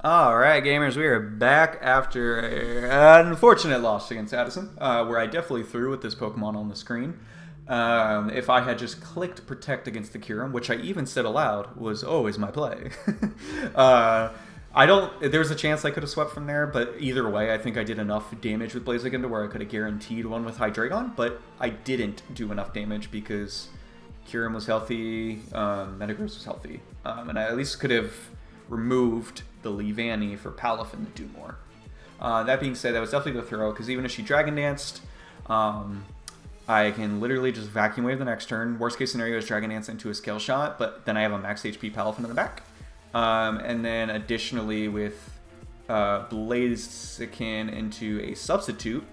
Alright, gamers, we are back after an unfortunate loss against Addison, where I definitely threw with this Pokemon on the screen. If I had just clicked Protect against the Kyurem, which I even said aloud was always my play. There's a chance I could have swept from there, but either way, I think I did enough damage with Blaziken to where I could have guaranteed one with Hydreigon, but I didn't do enough damage because Kyurem was healthy, Metagross was healthy, and I at least could have removed the Leavanny for Palafin to do more. That being said, that was definitely the throw, because even if she Dragon Danced, I can literally just Vacuum Wave the next turn. Worst case scenario is Dragon Dance into a Scale Shot, but then I have a max HP Palafin in the back. And then additionally with Blaziken into a Substitute,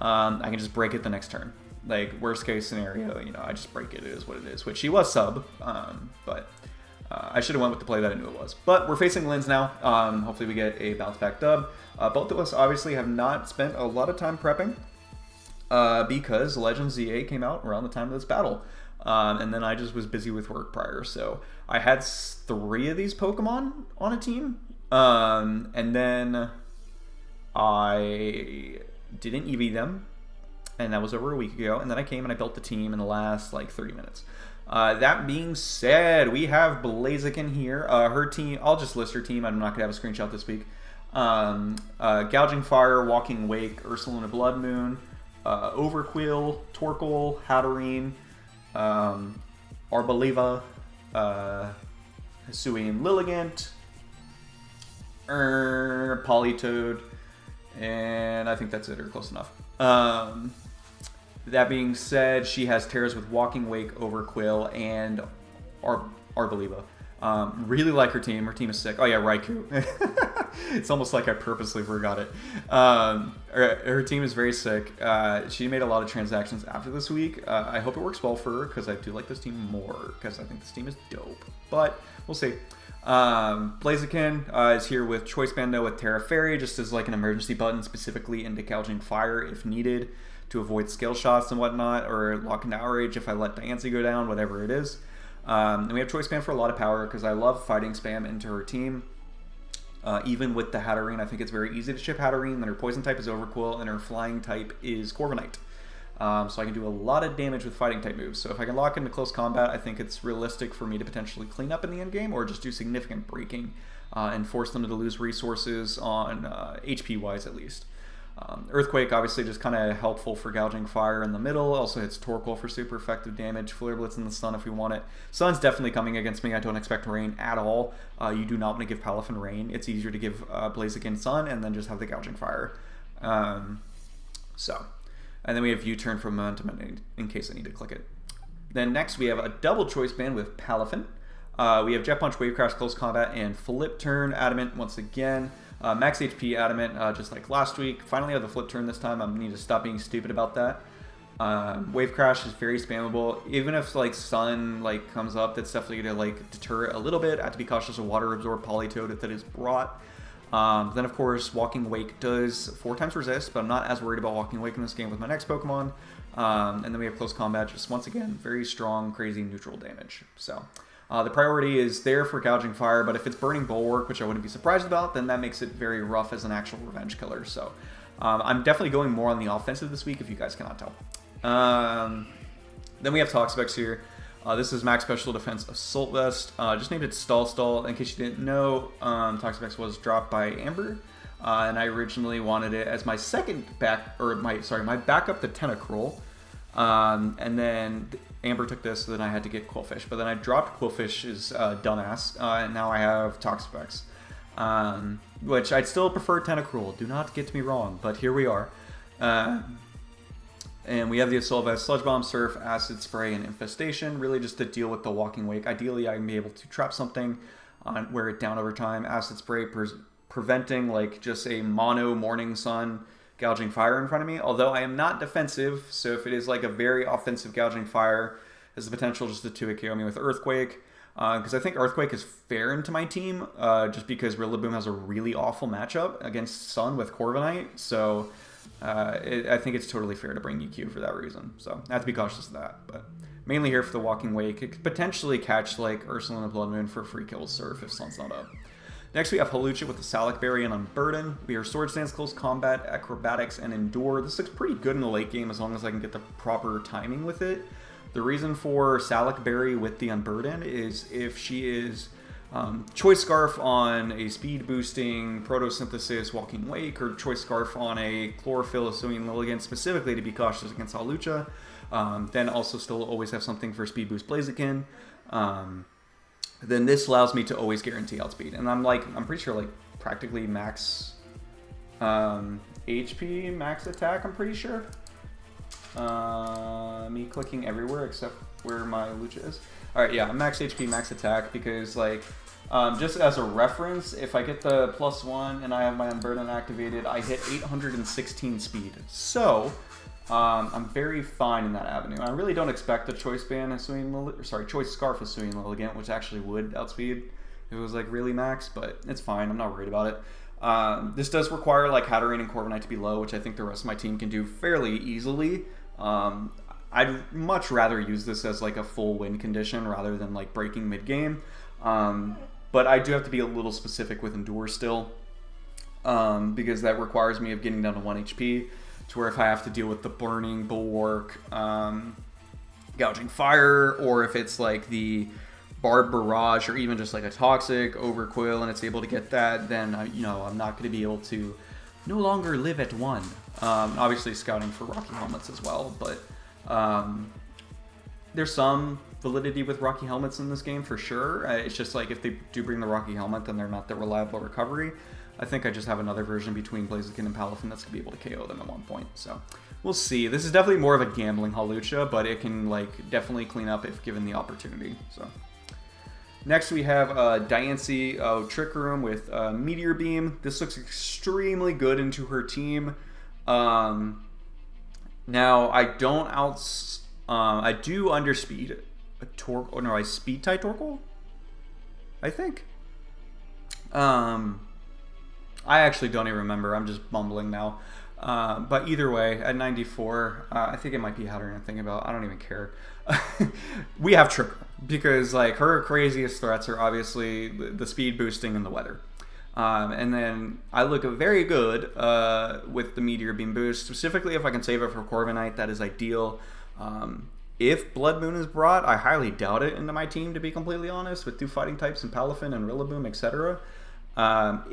I can just break it the next turn. Like, worst case scenario, I just break it. It is what it is, which she was sub, but I should have went with the play that I knew it was. But we're facing Lindz now. Hopefully we get a bounce back dub. Both of us obviously have not spent a lot of time prepping because Legends ZA came out around the time of this battle. And then I just was busy with work prior. So I had 3 of these Pokemon on a team. And then I didn't EV them. And that was over a week ago. And then I came and I built the team in the last like 30 minutes. That being said, we have Blaziken here. Her team, I'll just list her team. I'm not going to have a screenshot this week. Gouging Fire, Walking Wake, Ursaluna Blood Moon, Overquill, Torkoal, Hatterene, Arboliva, Hisuian Lilligant, Politoed, and I think that's it, or close enough. That being said, she has tears with Walking Wake, Overquill, and Arboliva. Really like her team. Her team is sick. Oh yeah, Raikou. It's almost like I purposely forgot it. Her team is very sick. She made a lot of transactions after this week. I hope it works well for her because I do like this team more because I think this team is dope. But we'll see. Blaziken is here with Choice Bando with Terra Fairy just as like an emergency button specifically into Gouging Fire if needed to avoid skill shots and whatnot, or lock into Outrage if I let Diancie go down, whatever it is. And we have Choice Spam for a lot of power because I love fighting spam into her team. Even with the Hatterene, I think it's very easy to chip Hatterene. Then her Poison type is Overquill, and her Flying type is Corviknight. So I can do a lot of damage with Fighting type moves. So if I can lock into close combat, I think it's realistic for me to potentially clean up in the end game, or just do significant breaking and force them to lose resources on HP-wise at least. Earthquake, obviously just kind of helpful for Gouging Fire in the middle. Also hits Torkoal for super effective damage. Flare Blitz in the Sun if we want it. Sun's definitely coming against me. I don't expect Rain at all. You do not want to give Palafin Rain. It's easier to give Blaziken Sun and then just have the Gouging Fire. And then we have U-Turn for Momentum in case I need to click it. Then next we have a double Choice Band with Palafin. We have Jet Punch, Wave Crash, Close Combat, and Flip Turn Adamant once again. Max HP Adamant, just like last week. Finally have the Flip Turn this time. I need to stop being stupid about that. Wave Crash is very spammable. Even if like Sun like comes up, that's definitely gonna like deter it a little bit. I have to be cautious of Water Absorb Politoed if that is brought. Then of course Walking Wake does 4 times resist, but I'm not as worried about Walking Wake in this game with my next Pokemon. And then we have Close Combat, just once again very strong, crazy neutral damage. So. The priority is there for Gouging Fire, but if it's Burning Bulwark, which I wouldn't be surprised about, then that makes it very rough as an actual revenge killer. So I'm definitely going more on the offensive this week, if you guys cannot tell. Then we have Toxapex here. This is Max Special Defense Assault Vest. Just named it Stall. In case you didn't know, Toxapex was dropped by Amber, and I originally wanted it as my my backup to Tentacruel. And then Amber took this, so then I had to get Quillfish. But then I dropped Quillfish's dumbass, and now I have Toxapex. Which I'd still prefer Tentacruel, do not get me wrong, but here we are. And we have the Assault Vest, Sludge Bomb, Surf, Acid Spray, and Infestation, really just to deal with the Walking Wake. Ideally, I can be able to trap something, wear it down over time. Acid Spray preventing like just a mono Morning Sun Gouging Fire in front of me, although I am not defensive, so if it is like a very offensive Gouging Fire, there's the potential just to 2-hit KO me with Earthquake, because I think Earthquake is fair into my team, just because Rillaboom has a really awful matchup against Sun with Corviknight, so I think it's totally fair to bring EQ for that reason, so I have to be cautious of that, but mainly here for the Walking Wake. It could potentially catch like Ursaluna Blood Moon for free kills Surf if Sun's not up. Next, we have Hawlucha with the Salac Berry and Unburden. We are Sword Stance, Close Combat, Acrobatics, and Endure. This looks pretty good in the late game as long as I can get the proper timing with it. The reason for Salac Berry with the Unburden is if she is Choice Scarf on a speed boosting Photosynthesis Walking Wake, or Choice Scarf on a Chlorophyll Hisuian Lilligant, specifically to be cautious against Hawlucha. Then also still always have something for Speed Boost Blaziken. Then this allows me to always guarantee outspeed. And I'm pretty sure like practically max HP, max attack, I'm pretty sure. Me clicking everywhere except where my Lucha is. Alright, yeah, max HP, max attack, because like, just as a reference, if I get the +1 and I have my Unburden activated, I hit 816 speed. So, I'm very fine in that avenue. I really don't expect a Choice Choice Scarf Hisuian Lilligant, which actually would outspeed if it was like really max, but it's fine. I'm not worried about it. This does require like Hatterene and Corviknight to be low, which I think the rest of my team can do fairly easily. I'd much rather use this as like a full win condition rather than like breaking mid-game. But I do have to be a little specific with Endure still, because that requires me of getting down to 1 HP, to where if I have to deal with the Burning, Bulwark, Gouging Fire, or if it's like the Barb Barrage, or even just like a Toxic, Overquill, and it's able to get that, then, you know, I'm not going to be able to no longer live at 1. Obviously scouting for Rocky Helmets as well, but there's some validity with Rocky Helmets in this game for sure. It's just like if they do bring the Rocky Helmet, then they're not the reliable recovery. I think I just have another version between Blaziken and Palafin that's going to be able to KO them at one point. So we'll see. This is definitely more of a gambling Hawlucha, but it can like definitely clean up if given the opportunity. So next we have Diancie Trick Room with Meteor Beam. This looks extremely good into her team. Now I don't I do underspeed a Torkoal. Oh no, I speed tie Torkoal, I think. I actually don't even remember. I'm just mumbling now. But either way, at 94, I think it might be Hatterene I'm thinking about. I don't even care. We have Trick Room because like her craziest threats are obviously the speed boosting and the weather. And then I look very good with the Meteor Beam boost. Specifically, if I can save it for Corviknight, that is ideal. If Blood Moon is brought, I highly doubt it into my team, to be completely honest, with two fighting types and Palafin and Rillaboom, etc.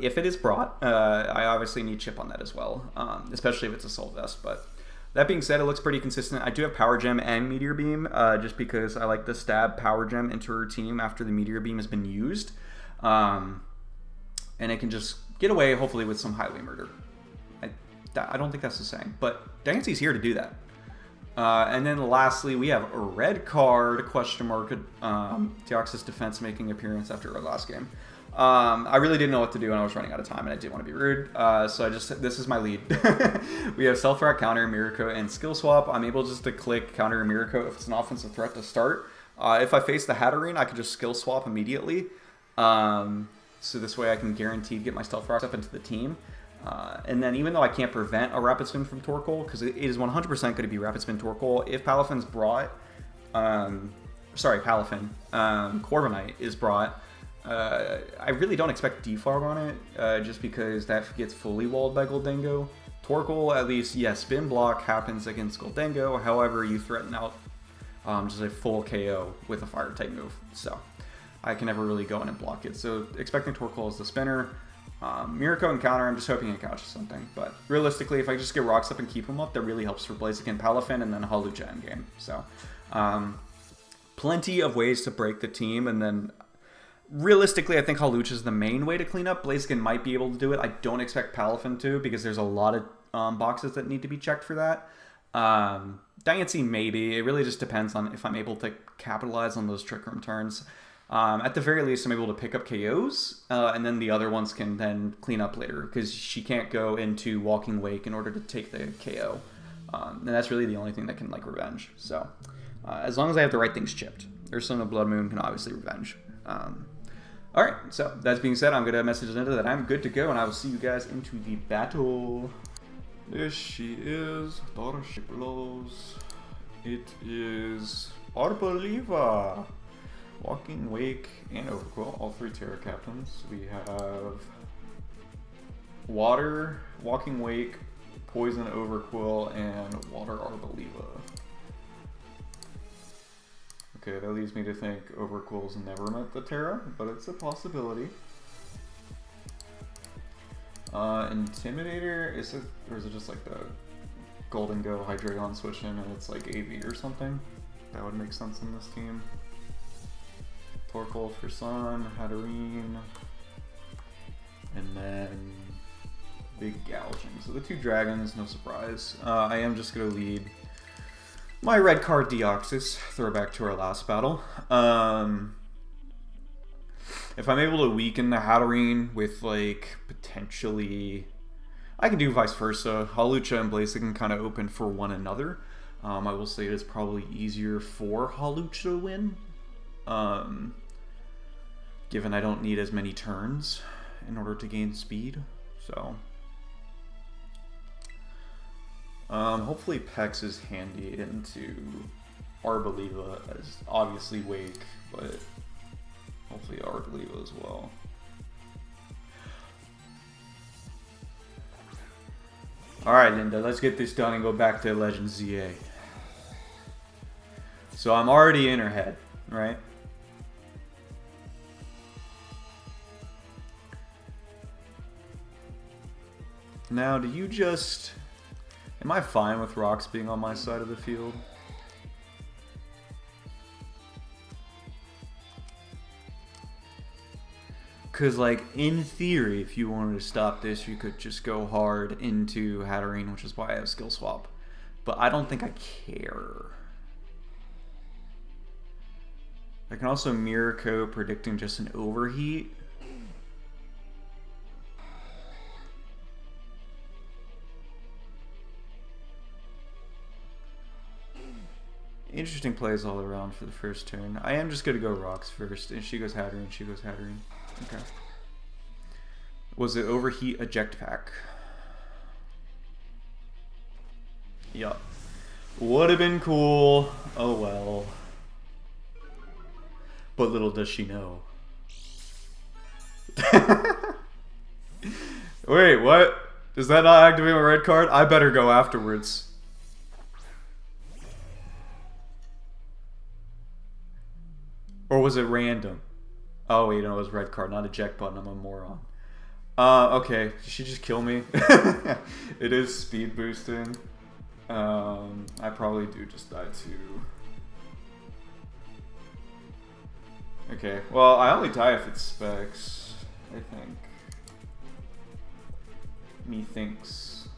If it is brought, I obviously need chip on that as well, especially if it's a Soul Vest. But that being said, it looks pretty consistent. I do have Power Gem and Meteor Beam, just because I like to stab Power Gem into her team after the Meteor Beam has been used. And it can just get away, hopefully, with some Highway Murder. I don't think that's the saying, but Diancie's here to do that. And then lastly, we have a red card, question mark, Deoxys Defense making appearance after our last game. I really didn't know what to do, and I was running out of time, and I didn't want to be rude. So this is my lead. We have Self-Rock, Counter, Miracle, and Skill Swap. I'm able just to click Counter Miracle if it's an offensive threat to start. If I face the Hatterene, I can just Skill Swap immediately. So this way I can guaranteed get my Stealth Rocks up into the team. And then even though I can't prevent a Rapid Spin from Torkoal, because it is 100% going to be Rapid Spin Torkoal, if Palafin's brought, Corviknight is brought, I really don't expect defog on it, just because that gets fully walled by Gholdengo. Torkoal, at least, yes, spin block happens against Gholdengo, however, you threaten out just a full KO with a fire type move, so I can never really go in and block it. So expecting Torkoal as the spinner. Miracle and Counter, I'm just hoping it couches something, but realistically, if I just get rocks up and keep them up, that really helps for Blaziken, Palafin, and then Hawlucha endgame. So plenty of ways to break the team, and then realistically, I think Hawlucha is the main way to clean up. Blaziken might be able to do it. I don't expect Palafin to, because there's a lot of boxes that need to be checked for that. Diancie maybe. It really just depends on if I'm able to capitalize on those Trick Room turns. At the very least, I'm able to pick up KOs, and then the other ones can then clean up later, because she can't go into Walking Wake in order to take the KO. And that's really the only thing that can like revenge. So as long as I have the right things chipped. Ursula Blood Moon can obviously revenge. Alright, so that being said, I'm going to message Linda that I'm good to go, and I will see you guys into the battle. There she is. Daughter she blows. It is Arboliva. Walking, Wake, and Overcoil, all 3 Terra Captains. We have Water, Walking Wake, Poison Overcoil, and Water Arbaliva. Okay, that leads me to think Overcoil's never met the Terra, but it's a possibility. Intimidator, is it, or is it just like the Golden Go Hydreigon switch in and it's like AV or something? That would make sense in this team. Torkoal for Sun, Hatterene, and then Big Gouging. So the 2 dragons, no surprise. I am just going to lead my red card Deoxys, throwback to our last battle. If I'm able to weaken the Hatterene with, like, potentially... I can do vice versa. Hawlucha and Blaziken kind of open for one another. I will say it is probably easier for Hawlucha to win. Given I don't need as many turns in order to gain speed. So... hopefully Pex is handy into Arbaliva as obviously Wake, but hopefully Arbaliva as well. Alright, Linda, let's get this done and go back to Legend ZA. So I'm already in her head, right? Now, do you just... Am I fine with rocks being on my side of the field? Because, like, in theory, if you wanted to stop this, you could just go hard into Hatterene, which is why I have Skill Swap. But I don't think I care. I can also Mirror Coat, predicting just an Overheat. Interesting plays all around for the first turn. I am just going to go rocks first. And she goes Hatterene, she goes Hatterene. Okay. Was it Overheat Eject Pack? Yup. Would have been cool. Oh well. But little does she know. Wait, what? Does that not activate my red card? I better go afterwards. Or was it random? Oh wait, no, it was red card, not eject button. I'm a moron. Okay, did she just kill me? It is speed boosting. I probably do just die too. Okay, well, I only die if it's specs, I think. Methinks.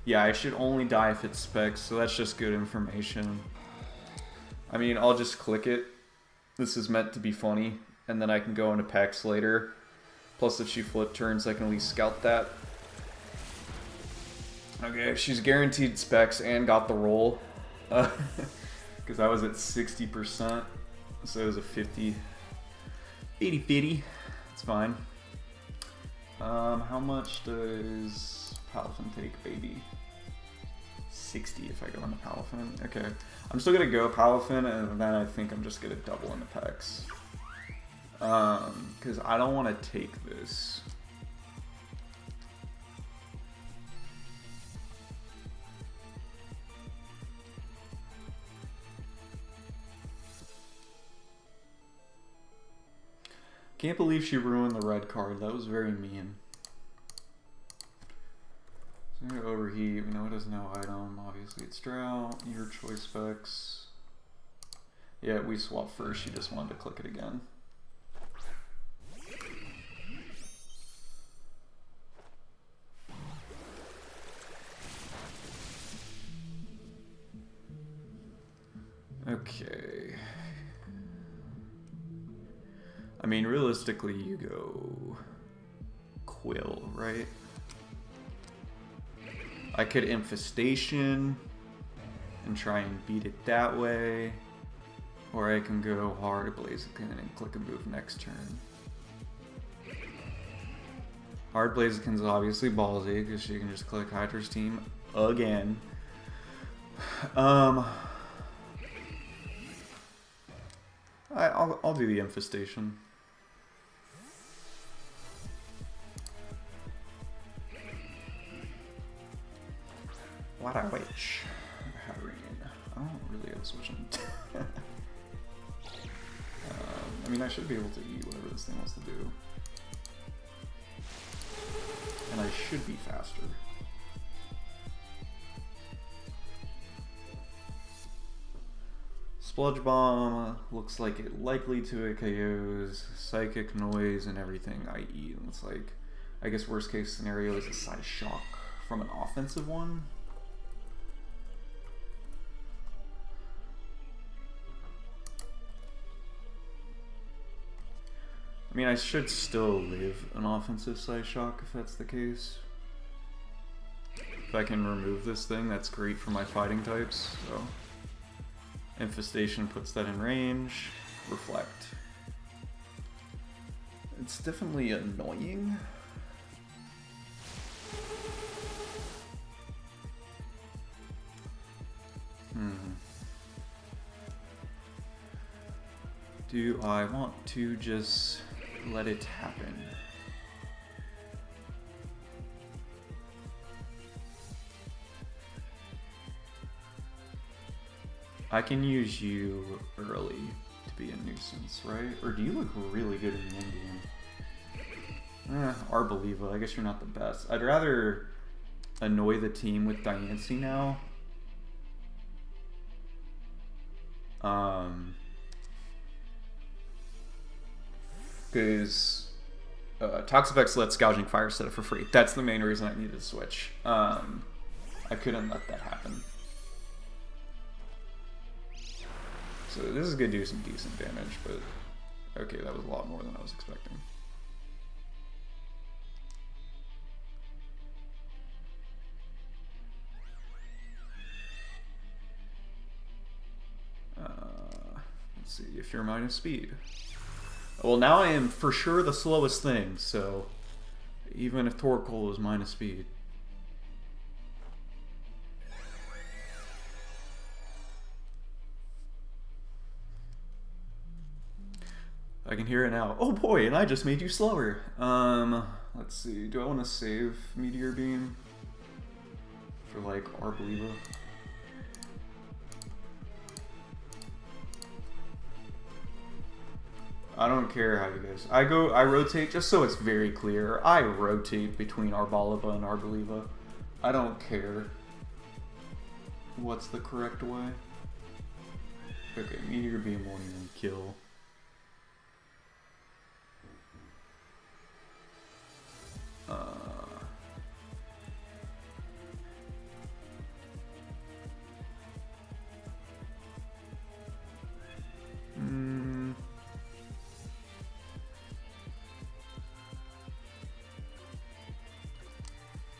Yeah, I should only die if it's specs, so that's just good information. I mean, I'll just click it. This is meant to be funny, and then I can go into packs later. Plus, if she flip turns, I can at least scout that. Okay, she's guaranteed specs and got the roll. Because I was at 60%, so it was a 50. 80-50. It's fine. How much does Palafin take, baby? 60 if I go into Palafin. Okay. I'm still going to go Palafin, and then I think I'm just going to double into Pex. Because I don't want to take this. Can't believe she ruined the red card. That was very mean. So I'm going to overheat. We know it has no item. Obviously it's drought. Your choice specs. Yeah, we swapped first. She just wanted to click it again. Okay. I mean, realistically, you go Quill, right? I could Infestation and try and beat it that way. Or I can go hard Blaziken and click a move next turn. Hard Blaziken's obviously ballsy because she can just click Hydra's team again. I'll do the infestation. What a witch. I don't really have a switch in. I mean, I should be able to eat whatever this thing wants to do. And I should be faster. Sludge Bomb looks like it likely to hit KOs, Psychic Noise, and everything I eat. And it's like, I guess worst case scenario is a side shock from an offensive one. I mean, I should still live an offensive side shock if that's the case. If I can remove this thing, that's great for my fighting types. So, Infestation puts that in range. Reflect. It's definitely annoying. Do I want to just let it happen? I can use you early to be a nuisance, right? Or do you look really good in the end game? Arbeliva, I guess you're not the best. I'd rather annoy the team with Diancie now. Because Toxapex lets Gouging Fire set it for free. That's the main reason I needed to switch. I couldn't let that happen. So this is going to do some decent damage, but okay, that was a lot more than I was expecting. Let's see, if you're minus speed. Well, now I am for sure the slowest thing, so even if Torkoal is minus speed. I can hear it now. Oh boy, and I just made you slower. Let's see, do I want to save Meteor Beam for like Arbeliva? I don't care how you guys. I rotate just so it's very clear. I rotate between Arboliva and Arbeliva. I don't care what's the correct way. Okay, Meteor Beam won't even kill.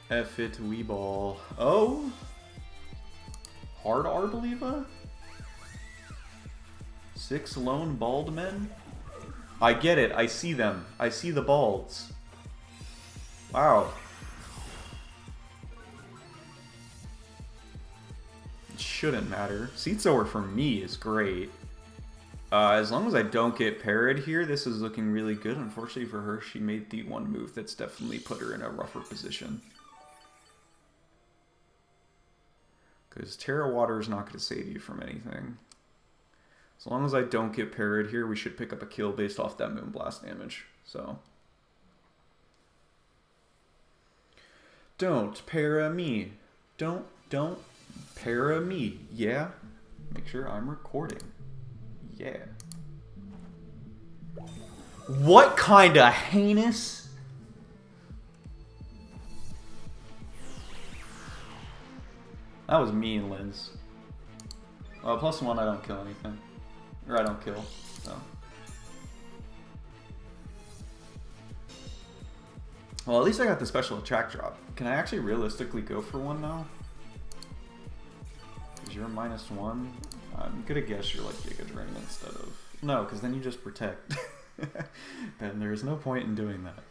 F it, Weeball. Oh? Hard Arbeliva? 6 lone bald men? I get it. I see them. I see the balds. Wow. It shouldn't matter. Seat Sower for me is great. As long as I don't get parried here, this is looking really good. Unfortunately for her, she made the one move that's definitely put her in a rougher position. Because Terra Water is not going to save you from anything. As long as I don't get parried here, we should pick up a kill based off that Moonblast damage. So. Don't para me. Don't para me. Yeah? Make sure I'm recording. Yeah. What kind of heinous? That was mean, Lindz. +1, I don't kill anything. Or I don't kill, so. Well, at least I got the special attract drop. Can I actually realistically go for one now? Because you're -1. I'm gonna guess you're like Giga Drain instead of... No, because then you just protect. Then there's no point in doing that.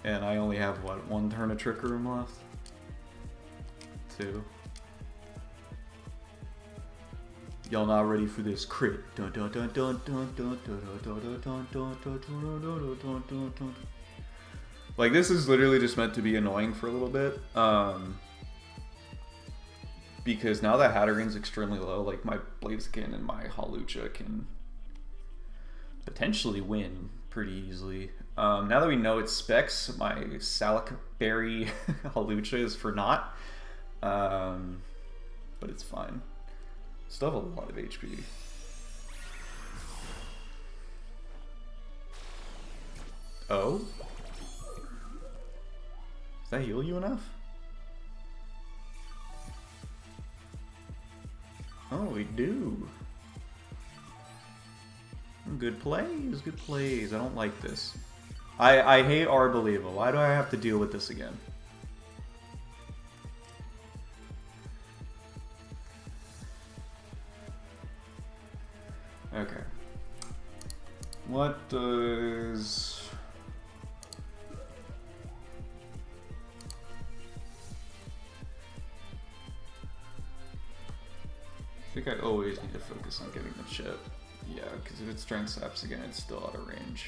And I only have, what, 1 turn of Trick Room left? 2. Y'all not ready for this crit. Like, this is literally just meant to be annoying for a little bit. Because now that Hattergane's extremely low, like, my Blaziken and my Hawlucha can potentially win pretty easily. Now that we know its specs, my Salakberry Hawlucha is for naught. But it's fine. Still have a lot of HP. Oh? Does that heal you enough? Oh, we do. Good plays, good plays. I don't like this. I hate Arboliva. Why do I have to deal with this again? Okay. What does... I think I always need to focus on getting the chip. Yeah, because if it strength saps again, it's still out of range.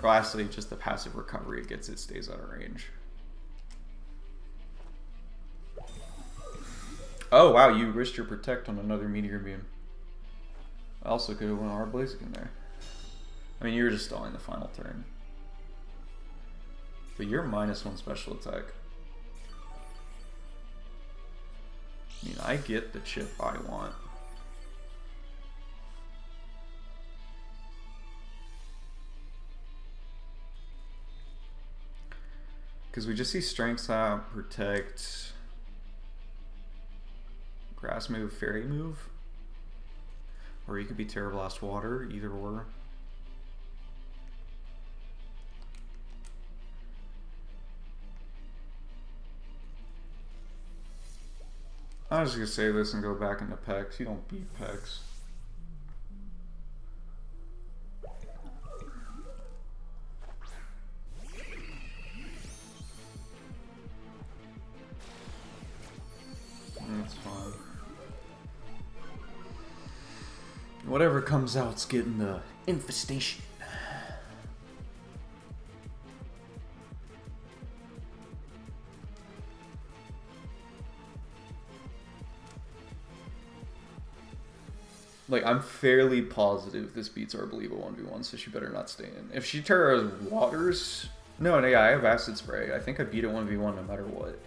Or lastly, just the passive recovery it gets, it stays out of range. Oh wow, you risked your protect on another meteor beam. I also could have went hard Blaziken there. I mean, you were just stalling the final turn. But you're -1 special attack. I mean, I get the chip I want. Because we just see Strength Sap, Protect, Grass move, Fairy move. Or you could be Terra Blast Water, either or. I was just gonna say this and go back into Pex. You don't beat Pex. That's fine. Whatever comes out's getting the infestation. Like, I'm fairly positive this beats Arboliva 1v1, so she better not stay in. If she Terra's Waters... No, yeah, I have Acid Spray. I think I beat it 1v1 no matter what.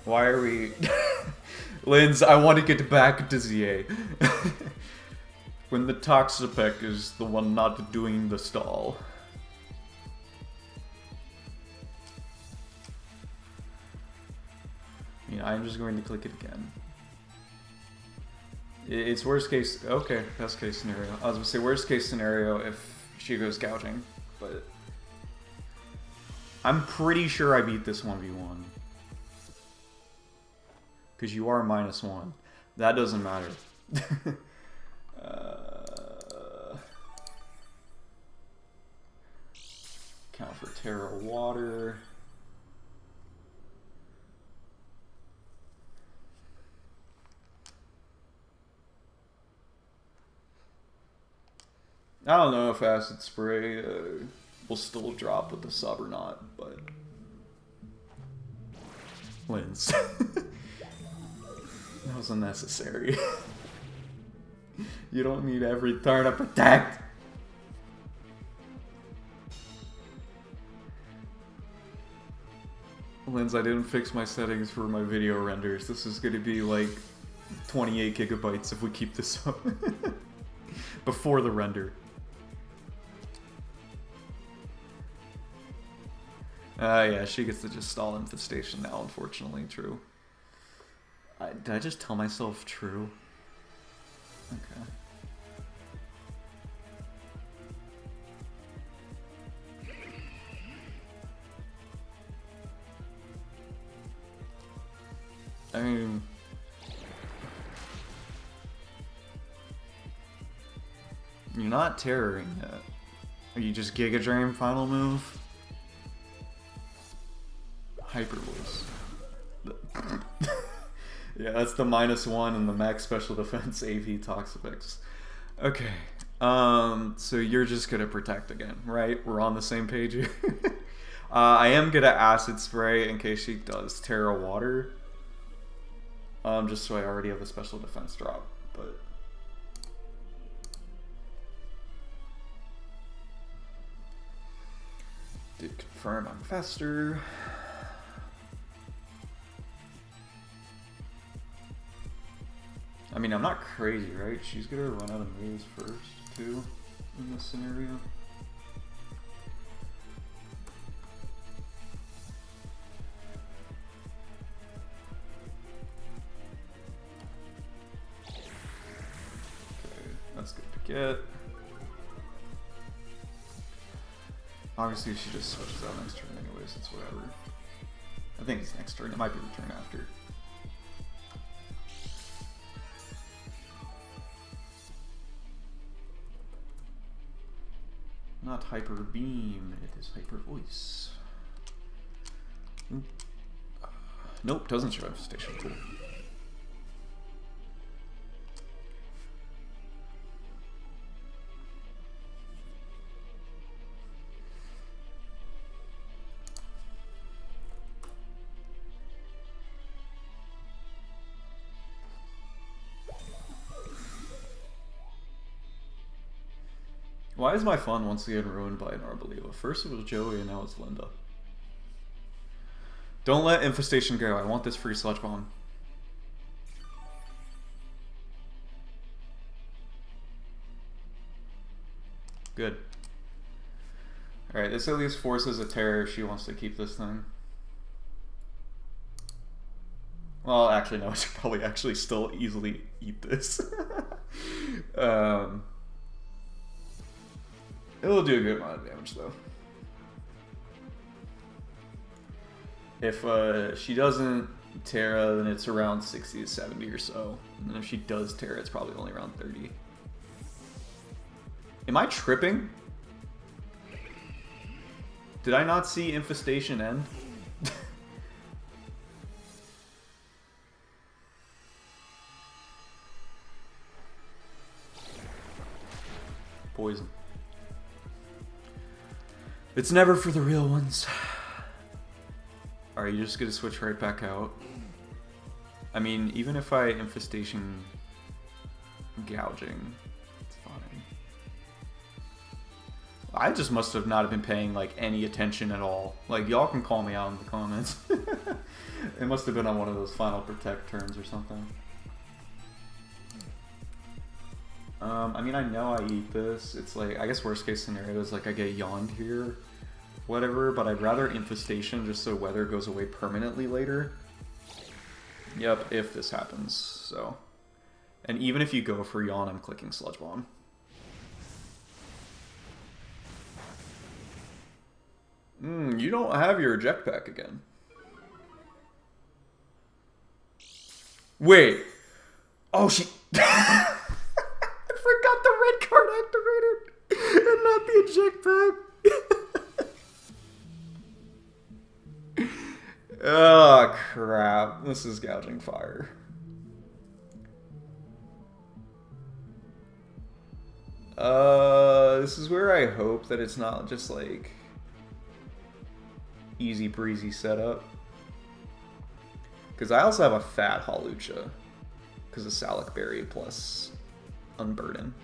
Why are we... Lindz, I want to get back to ZA. When the Toxapex is the one not doing the stall. Yeah, I'm just going to click it again. It's worst case... Okay, best case scenario. I was going to say worst case scenario if she goes gouging, but... I'm pretty sure I beat this 1v1. Because you are -1. That doesn't matter. Count for Terra Water. I don't know if Acid Spray will still drop with the sub or not, but... Lindz. That was unnecessary. You don't need every turn to protect! Lindz, I didn't fix my settings for my video renders. This is gonna be like 28 gigabytes if we keep this up. Before the render. Yeah, she gets to just stall Infestation now, unfortunately, true. Did I just tell myself true? Okay. I mean... You're not terroring yet. Are you just Giga Drain final move? Hyper voice. Yeah, that's the -1 in the max special defense AV Toxifix. Okay. So you're just gonna protect again, right? We're on the same page here. I am gonna acid spray in case she does Terra Water. Just so I already have a special defense drop, but did confirm I'm faster. I mean, I'm not crazy, right? She's gonna run out of moves first, too, in this scenario. Okay, that's good to get. Obviously, she just switches out next turn anyways, it's whatever. I think it's next turn, it might be the turn after. Not Hyper Beam, it is Hyper Voice. Nope, doesn't show Infestation, cool. Why is my fun once again ruined by an Arbalewa? First it was Joey and now it's Linda. Don't let Infestation go. I want this free Sludge Bomb. Good. Alright, this at least forces a Terror if she wants to keep this thing. Well, actually no, I should probably actually still easily eat this. It'll do a good amount of damage, though. If she doesn't Terra, then it's around 60 to 70 or so. And then if she does Terra, it's probably only around 30. Am I tripping? Did I not see Infestation end? Poison. It's never for the real ones. Alright, you're just gonna switch right back out. I mean, even if I Infestation Gouging, it's fine. I just must have not been paying like any attention at all. Like, y'all can call me out in the comments. It must have been on one of those final protect turns or something. I mean, I know I eat this. It's like, I guess worst case scenario is like I get yawned here, whatever, but I'd rather Infestation just so weather goes away permanently later. Yep, if this happens, so. And even if you go for yawn, I'm clicking Sludge Bomb. You don't have your eject pack again. Wait. Oh, she... forgot the red card activated and not the eject pack. Oh crap, this is gouging fire. This is where I hope that it's not just like easy breezy setup, because I also have a fat Hawlucha because of Salic Berry plus Unburden.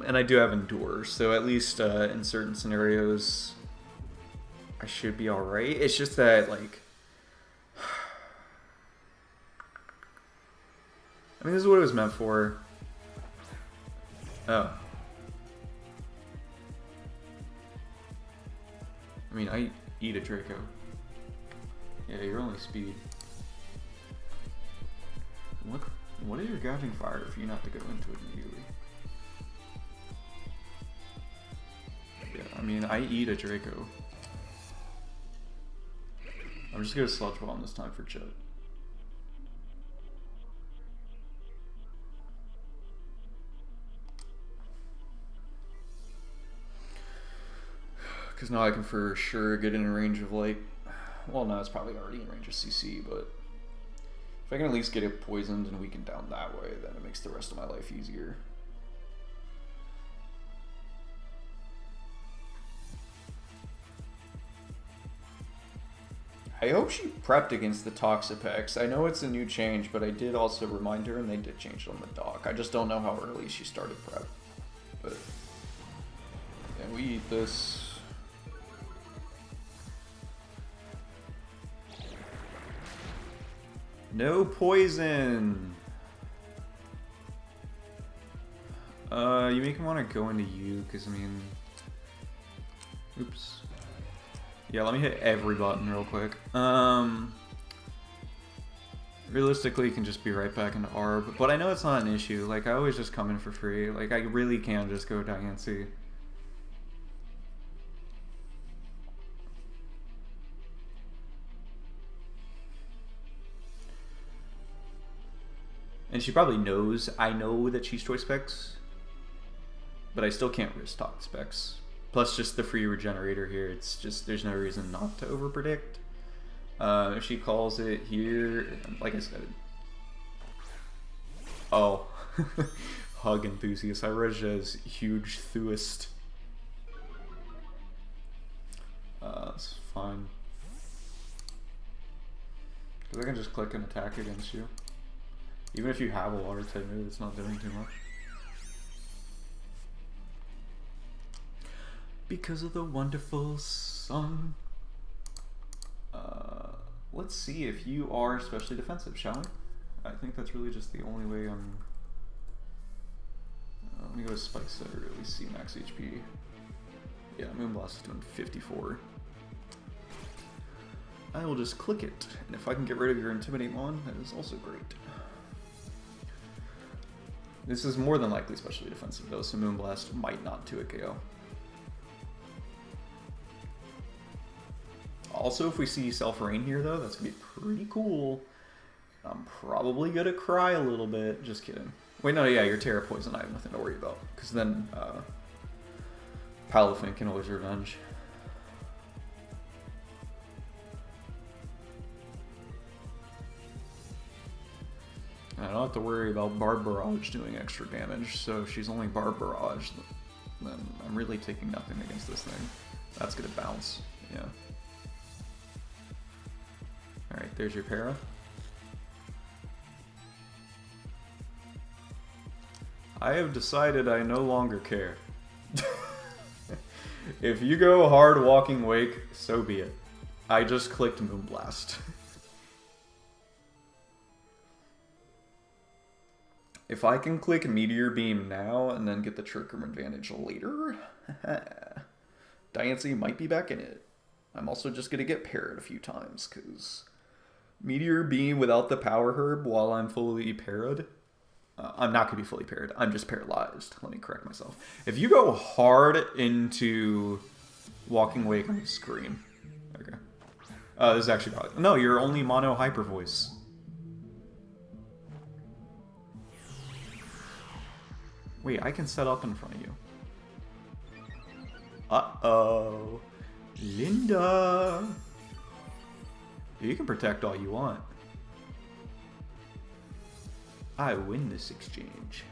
And I do have Endure, so at least in certain scenarios I should be alright. It's just that, like, I mean, this is what it was meant for. Oh. I mean, I eat a Draco. Yeah, you're only speed. What is your gouging fire for you not to go into it immediately? Yeah, I mean, I eat a Draco. I'm just gonna Sludge Bomb this time for Chet. Because now I can for sure get in range of like, well, no, it's probably already in range of CC, but if I can at least get it poisoned and weakened down that way, then it makes the rest of my life easier. I hope she prepped against the Toxapex. I know it's a new change, but I did also remind her, and they did change it on the dock. I just don't know how early she started prep. But yeah, we eat this. No poison. You make him want to go into you, because I mean, oops. Yeah, let me hit every button real quick. Realistically, you can just be right back into ARB, but I know it's not an issue. Like, I always just come in for free. Like, I really can just go Diancie. And she probably knows I know that she's choice specs, but I still can't risk talk specs. Plus just the free regenerator here, it's just, there's no reason not to overpredict. If she calls it here, like I said. Oh, hug enthusiast. I read it as huge thuist. It's fine. Because I can just click and attack against you. Even if you have a water type move, it's not doing too much. Because of the wonderful song. Let's see if you are especially defensive, shall we? I think that's really just the only way I'm... let me go with Spike Setter to at least see max HP. Yeah, Moonblast is doing 54. I will just click it, and if I can get rid of your Intimidate one, that is also great. This is more than likely specially defensive though, so Moonblast might not 2-hit KO. Also, if we see Self-Rain here, though, that's going to be pretty cool. I'm probably going to cry a little bit. Just kidding. Wait, no, yeah, you're Terra Poison. I have nothing to worry about. Because then, Palafin can always revenge. And I don't have to worry about Barb Barrage doing extra damage, so if she's only Barb Barrage, then I'm really taking nothing against this thing. That's going to bounce, yeah. Alright, there's your para. I have decided I no longer care. If you go hard Walking Wake, so be it. I just clicked Moonblast. If I can click Meteor Beam now and then get the Trick Room advantage later, Diancie might be back in it. I'm also just going to get parried a few times, because Meteor Beam without the Power Herb while I'm fully parried, I'm not going to be fully parried, I'm just paralyzed. Let me correct myself. If you go hard into Walking Wake, I'm going to scream. Okay. This is actually probably... No, you're only mono hyper voice. Wait, I can set up in front of you. Uh-oh. Linda! You can protect all you want. I win this exchange.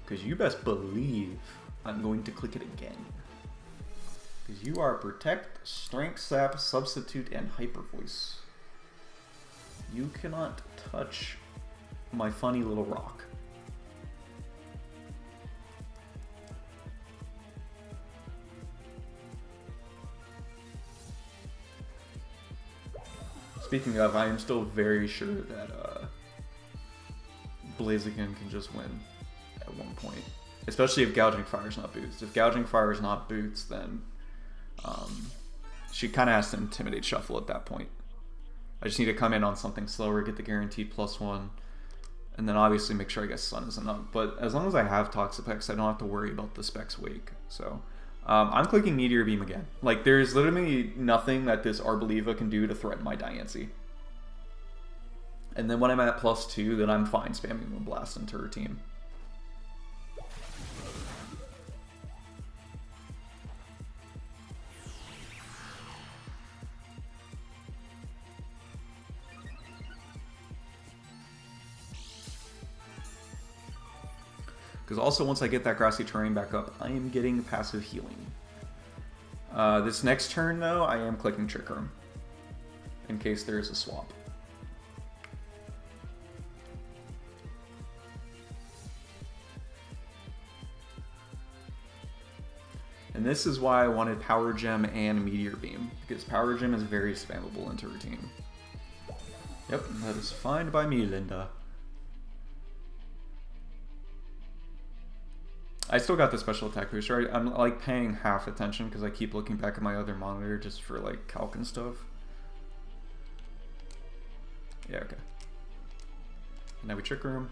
Because you best believe I'm going to click it again. Because you are Protect, Strength Sap, Substitute, and Hyper Voice. You cannot touch my funny little rock. Speaking of, I am still very sure that Blaziken can just win at one point. Especially if Gouging Fire is not boots. If Gouging Fire is not boots, then she kind of has to Intimidate Shuffle at that point. I just need to come in on something slower, get the guaranteed +1, and then obviously make sure I guess Sun isn't up. But as long as I have Toxapex, I don't have to worry about the Specs Wake. So I'm clicking Meteor Beam again. Like, there's literally nothing that this Arboliva can do to threaten my Diancie. And then when I'm at +2, then I'm fine spamming Moonblast into her team. Because also once I get that grassy terrain back up, I am getting passive healing. This next turn though, I am clicking Trick Room. In case there is a swap. And this is why I wanted Power Gem and Meteor Beam, because Power Gem is very spammable into routine. Yep, that is fine by me, Linda. I still got the special attack booster. I'm like paying half attention because I keep looking back at my other monitor just for like calc and stuff. Yeah, okay. Now we Trick Room.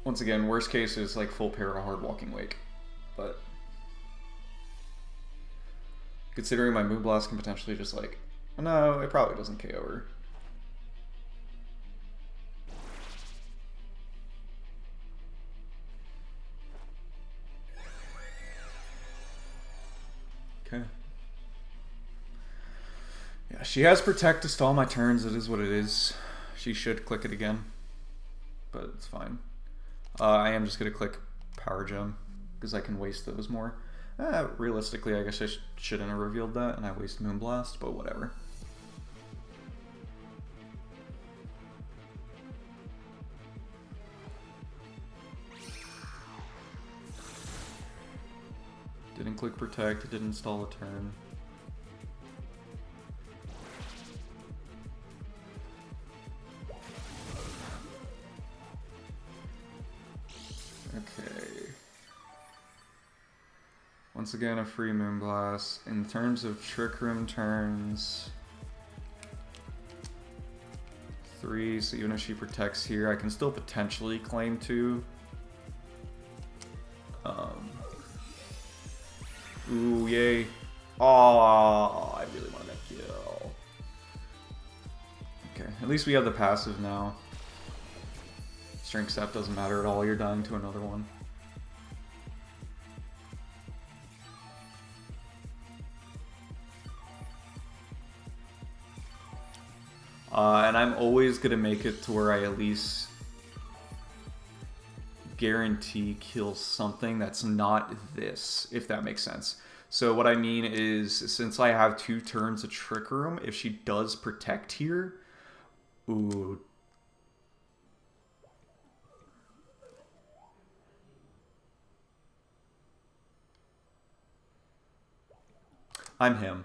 Once again, worst case is like full para hard walking wake, but considering my Moonblast can potentially just like, no, it probably doesn't KO her. Okay. Yeah, she has Protect to stall my turns. It is what it is. She should click it again, but it's fine. I am just going to click Power Gem because I can waste those more. Realistically, I guess I shouldn't have revealed that and I waste Moonblast, but whatever. Didn't click Protect, it didn't stall a turn. Okay. Once again, a free Moonblast. In terms of Trick Room turns, 3, so even if she protects here, I can still potentially claim 2. Ooh, yay. Oh, I really wanted that kill. Okay, at least we have the passive now. Strength Step doesn't matter at all, you're dying to another one. And I'm always going to make it to where I at least guarantee kill something that's not this, if that makes sense. So what I mean is, since I have 2 turns of Trick Room, if she does protect here, ooh. I'm him.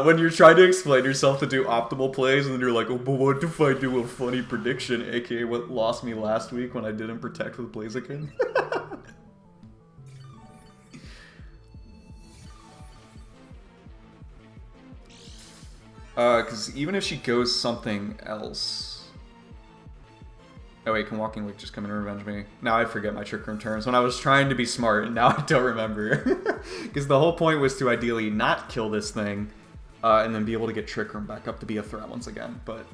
When you're trying to explain yourself to do optimal plays, and then you're like, oh, but what if I do a funny prediction, aka what lost me last week when I didn't protect with Blaziken? Because even if she goes something else... Oh wait, can Walking Wake just come in and revenge me? Now I forget my Trick Room turns when I was trying to be smart, and now I don't remember. Because the whole point was to ideally not kill this thing, and then be able to get Trick Room back up to be a threat once again, but...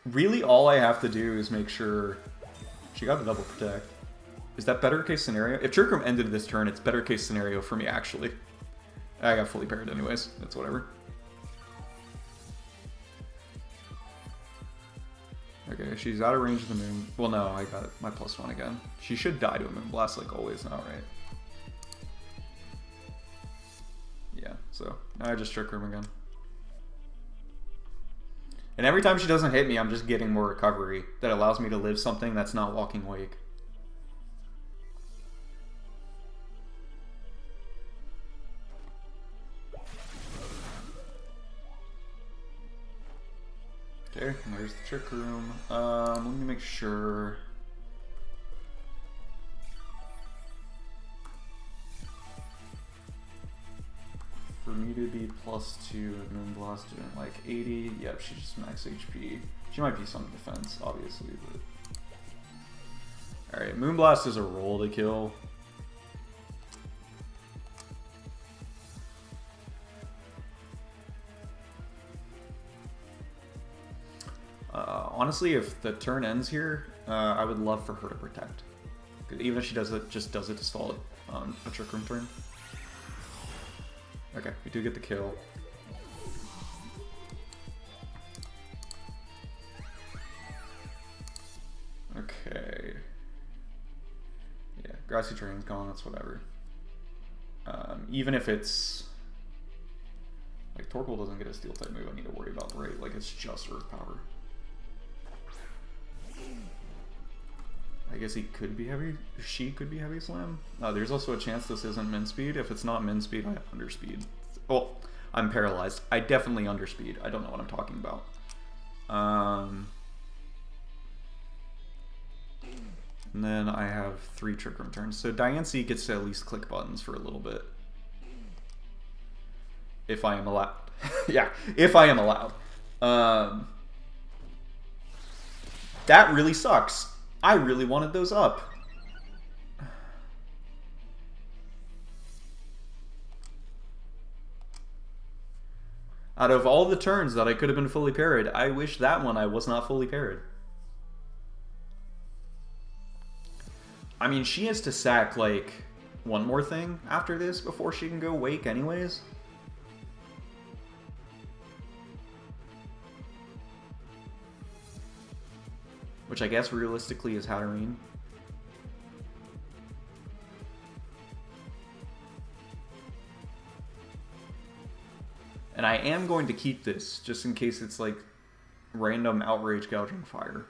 Really, all I have to do is make sure she got the double protect. Is that better case scenario? If Trick Room ended this turn, it's better case scenario for me, actually. I got fully paired anyways. That's whatever. Okay, she's out of range of the moon. Well, no, I got my +1 again. She should die to a Moonblast like always now, right? Yeah, so now I just Trick Room again. And every time she doesn't hit me, I'm just getting more recovery that allows me to live something that's not Walking Wake. Okay, there's the Trick Room. Let me make sure. For me to be +2 and Moonblast doing like 80, yep, she's just max HP. She might be some defense, obviously, but... Alright, Moonblast is a roll to kill. Honestly, if the turn ends here, I would love for her to protect. Even if she does it, just does it to stall it on a Trick Room turn. Okay, we do get the kill. Okay. Yeah, Grassy Terrain's gone, that's whatever. Even if it's... Like, Torkoal doesn't get a Steel type move I need to worry about, right? Like, it's just Earth Power. I guess he could be heavy... She could be Heavy Slam. There's also a chance this isn't min speed. If it's not min speed, I underspeed. Well, I'm paralyzed. I definitely underspeed. I don't know what I'm talking about. And then I have 3 Trick Room turns. So Diancie gets to at least click buttons for a little bit. If I am allowed. Yeah, if I am allowed. That really sucks. I really wanted those up. Out of all the turns that I could have been fully parried, I wish that one I was not fully parried. I mean, she has to sack, like, one more thing after this before she can go Wake anyways. Which I guess realistically is Hatterene. And I am going to keep this, just in case it's like random Outrage Gouging Fire.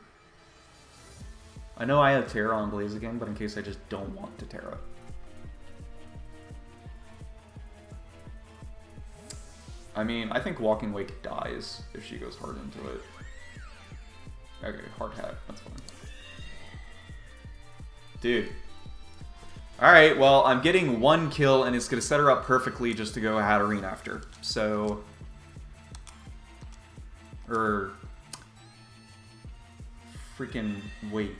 I know I have Terra on Blaziken, but in case I just don't want to Terra. I mean, I think Walking Wake dies if she goes hard into it. Okay, Hard Hat, that's fine. Dude. Alright, well, I'm getting 1 kill, and it's going to set her up perfectly just to go Hatterene after. So... freaking Wake.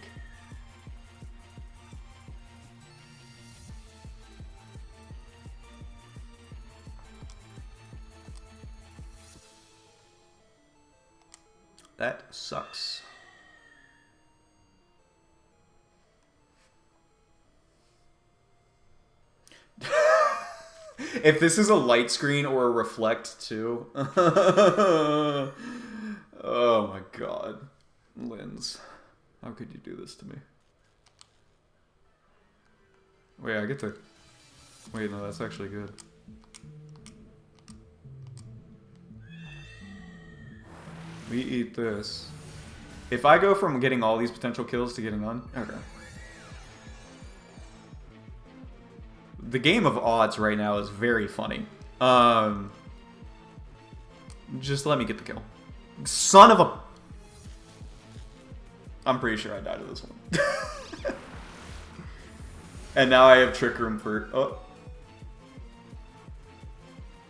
That sucks. If this is a light screen or a reflect too. Oh my god. Lindz. How could you do this to me? Wait, I get to... Wait, no, that's actually good. We eat this. If I go from getting all these potential kills to getting none... Okay. The game of odds right now is very funny. Just let me get the kill. Son of a... I'm pretty sure I died to this one. And now I have Trick Room for... Oh.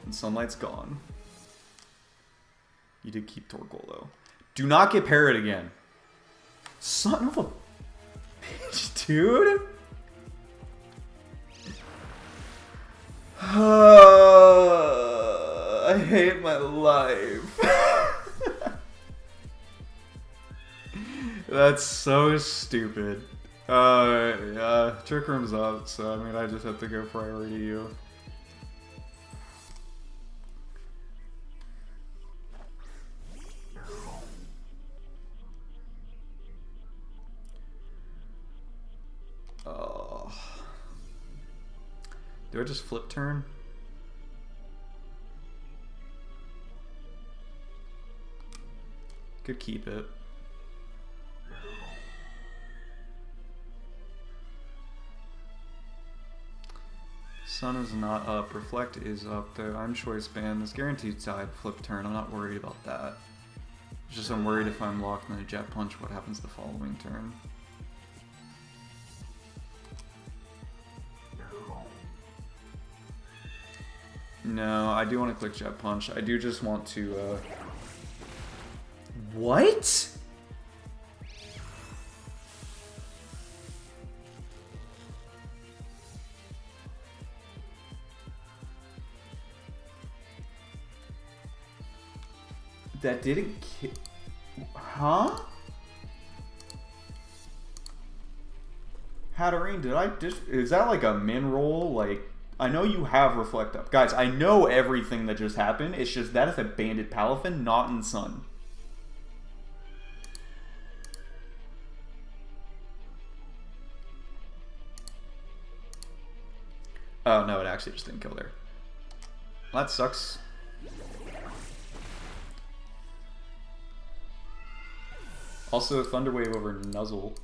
And Sunlight's gone. You did keep Torkoal, though. Do not get parried again. Son of a bitch, dude. I hate my life. That's so stupid. Yeah, Trick Room's up, so I mean, I just have to go priority you. Oh. Do I just flip turn? Could keep it. Sun is not up. Reflect is up though. I'm choice band. This guaranteed side flip turn. I'm not worried about that. It's just I'm worried if I'm locked in a jet punch, what happens the following turn. No, I do want to click jet punch. I do just want to What? That didn't kill... Huh? Hatterene, did I just... Is that like a min roll? Like, I know you have Reflect Up. Guys, I know everything that just happened. It's just that is a Banded Palafin, not in Sun. Oh, no, it actually just didn't kill there. Well, that sucks. Also, Thunderwave over Nuzzle.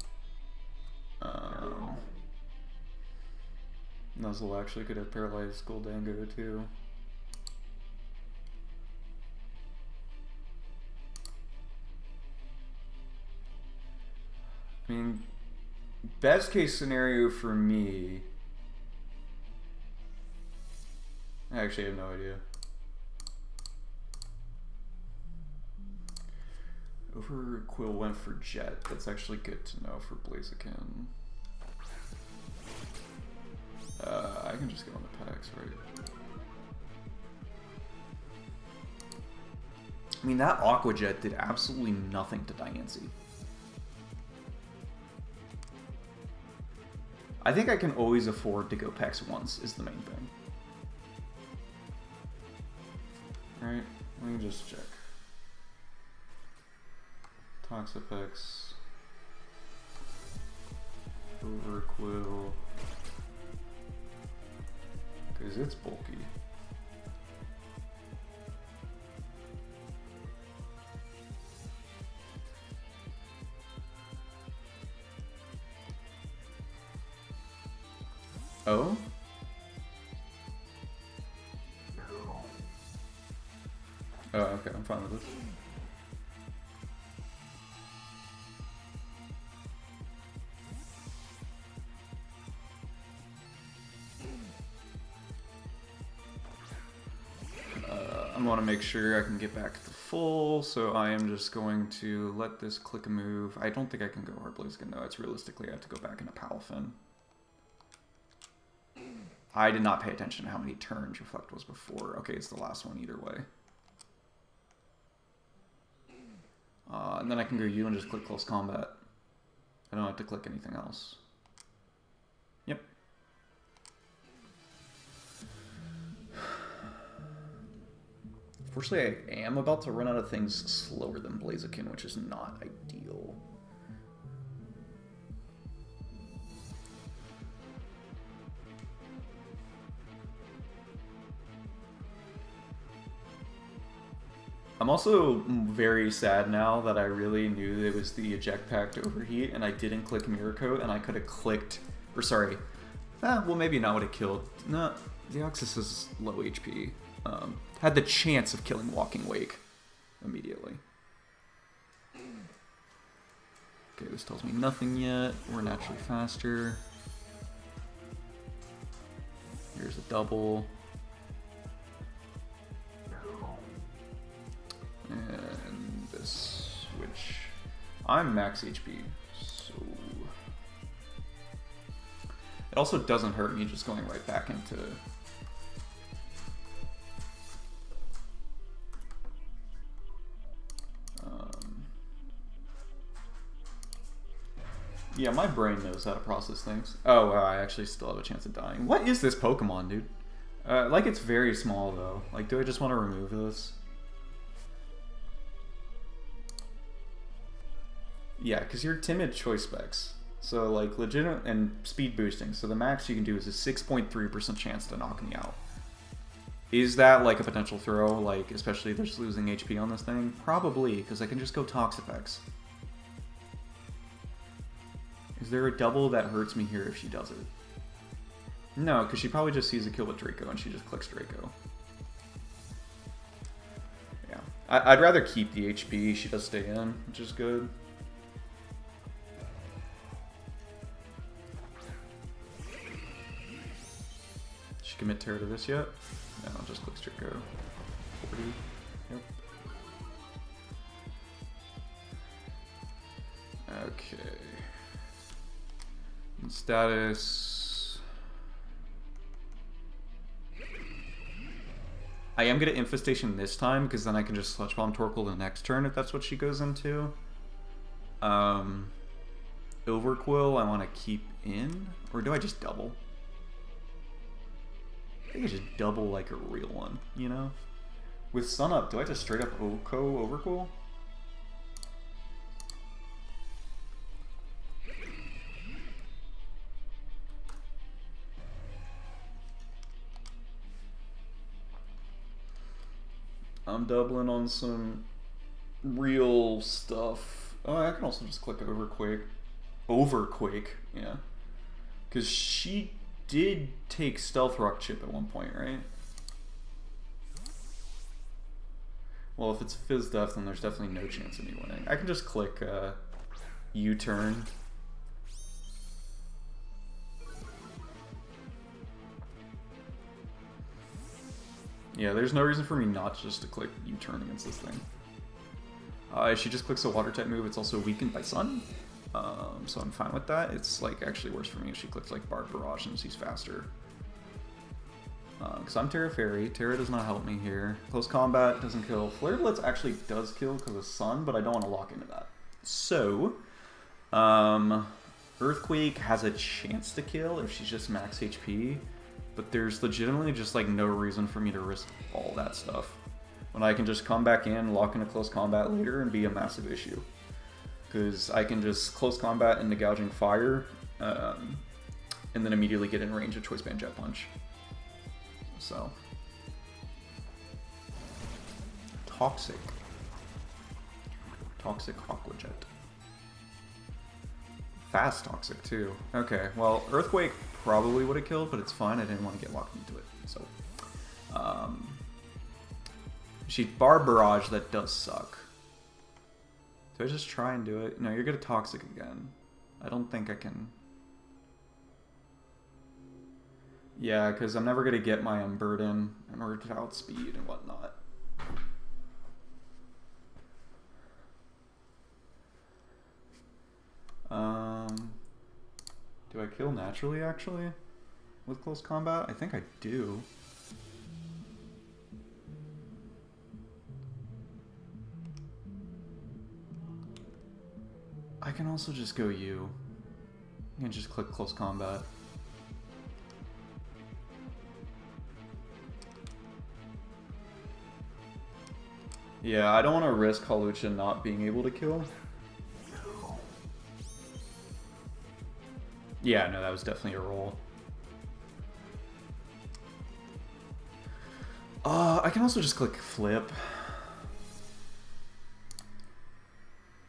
Nuzzle actually could have paralyzed Goldango too. I mean, best case scenario for me... I actually have no idea. Overquill went for Jet. That's actually good to know for Blaziken. I can just go on the packs, right? I mean, that Aqua Jet did absolutely nothing to Diancie. I think I can always afford to go Pex once, is the main thing. Alright, let me just check. Toxapex. Overquill. Because it's bulky. Oh? Oh, okay, I'm fine with this. I want to make sure I can get back to full, so I am just going to let this click a move. I don't think I can go Hard Blaziken though. It's realistically I have to go back into Palafin. I did not pay attention to how many turns Reflect was before. Okay, it's the last one either way. And then I can go you and just click Close Combat. I don't have to click anything else. Yep. Unfortunately, I am about to run out of things slower than Blaziken, which is not ideal. I'm also very sad now that I really knew it was the Eject Pack to overheat, and I didn't click Mirror Coat, and I could have clicked, or sorry, well maybe not would have killed. No, Deoxys is low HP. Had the chance of killing Walking Wake immediately. Okay, this tells me nothing yet. We're naturally faster. Here's a double. And this, which I'm max HP, so it also doesn't hurt me just going right back into yeah, my brain knows how to process things. Oh, wow, I actually still have a chance of dying. What is this Pokemon, dude? Like, it's very small, though. Like, do I just want to remove this? Yeah, because you're timid choice specs. So, like, legitimate and speed boosting. So the max you can do is a 6.3% chance to knock me out. Is that, like, a potential throw? Like, especially if there's losing HP on this thing? Probably, because I can just go Toxapex. Is there a double that hurts me here if she does it? No, because she probably just sees a kill with Draco and she just clicks Draco. Yeah. I'd rather keep the HP. She does stay in, which is good. She commit Terra to this yet? No, just clicks Draco. 40. Yep. Okay. Status. I am going to Infestation this time, because then I can just Sludge Bomb Torkoal the next turn if that's what she goes into. Overquill I want to keep in, or do I just double? I think I just double like a real one, you know? With Sun up, do I just straight up Oko Overquill? I'm doubling on some real stuff. Oh, I can also just click Overquake. Overquake, yeah. Because she did take Stealth Rock Chip at one point, right? Well, if it's Fizz Def, then there's definitely no chance of me winning. I can just click U-turn. Yeah, there's no reason for me not just to click U-turn against this thing. If she just clicks a water type move, it's also weakened by Sun. So I'm fine with that. It's like actually worse for me if she clicks like Barb Barrage and she's faster. Because I'm Terra Fairy. Terra does not help me here. Close Combat doesn't kill. Flare Blitz actually does kill because of Sun, but I don't want to lock into that. So, Earthquake has a chance to kill if she's just max HP. But there's legitimately just like no reason for me to risk all that stuff when I can just come back in, lock into close combat later, and be a massive issue. Because I can just close combat into gouging fire, and then immediately get in range of Choice Band Jet Punch. So toxic Aqua Jet. Fast Toxic too. Okay, well, Earthquake probably would have killed, but it's fine. I didn't want to get locked into it. So, she Barb Barrage, that does suck. Do I just try and do it? No, you're gonna Toxic again. I don't think I can. Yeah, because I'm never gonna get my Unburden in order to outspeed and whatnot. Do I kill naturally, actually? With close combat? I think I do. I can also just go U. I can just click close combat. Yeah, I don't want to risk Hawlucha not being able to kill. Yeah, no, that was definitely a roll. I can also just click flip.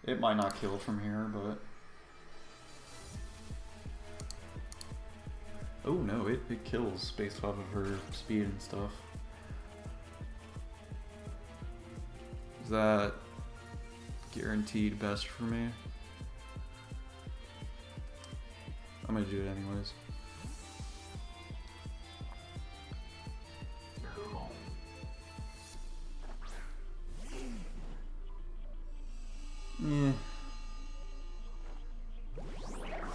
It might not kill from here, but... Oh no, it kills based off of her speed and stuff. Is that guaranteed best for me? I'm gonna do it anyways. Yeah.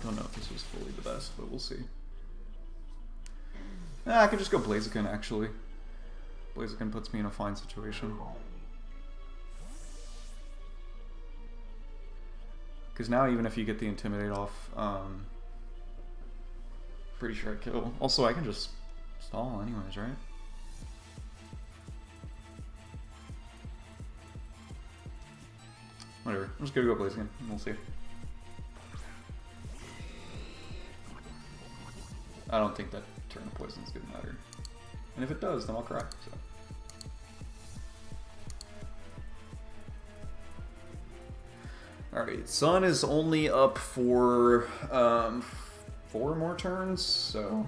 Don't know if this was fully the best, but we'll see. I could just go Blaziken, actually. Blaziken puts me in a fine situation. Because now even if you get the Intimidate off, pretty sure I kill. Also, I can just stall anyways, right? Whatever. I'm just gonna go Blaziken, and we'll see. I don't think that turn of poison is gonna matter. And if it does, then I'll cry, so. Alright, Sun is only up for 4 more turns, so...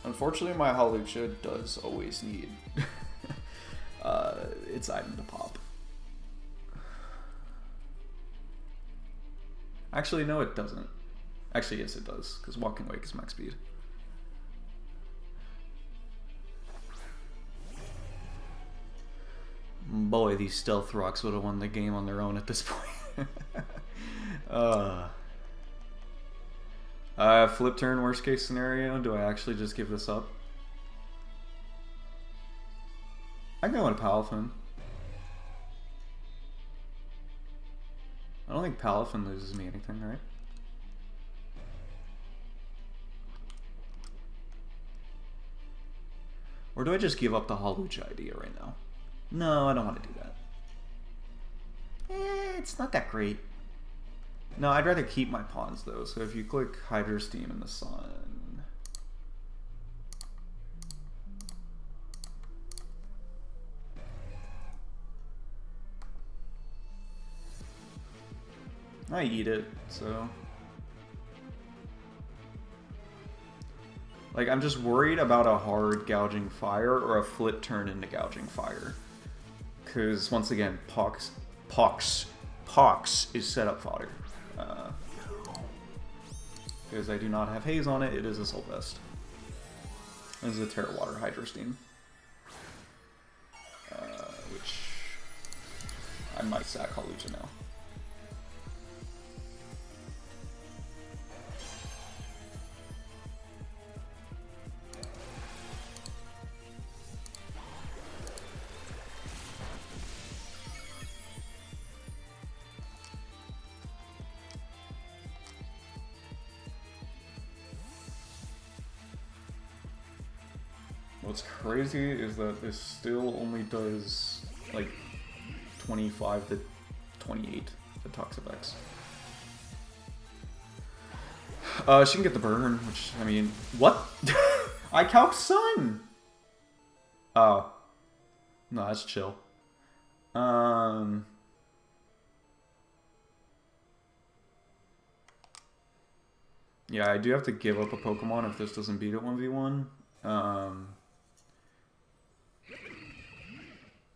Unfortunately, my Hawlucha does always need its item to pop. Actually, no, it doesn't. Actually, yes, it does, because Walking Wake is max speed. Boy, these Stealth Rocks would have won the game on their own at this point. Flip turn, worst case scenario. Do I actually just give this up? I can go into Palafin. don't think Palafin loses me anything, right? Or do I just give up the Hawlucha idea right now? No, I don't want to do that. It's not that great. No, I'd rather keep my pawns though. So if you click Hydro Steam in the Sun. I eat it, so. Like, I'm just worried about a hard Gouging Fire or a flip turn into Gouging Fire. Because, once again, Pox is setup fodder. Because I do not have Haze on it, it is Assault Vest. This is a Terra Water Hydro Steam. Which I might sack Hawlucha now. What's crazy is that this still only does like 25 to 28 the Toxapex. She can get the burn, which, I mean, what? I calc Sun! Oh. No, that's chill. Yeah, I do have to give up a Pokemon if this doesn't beat it 1v1.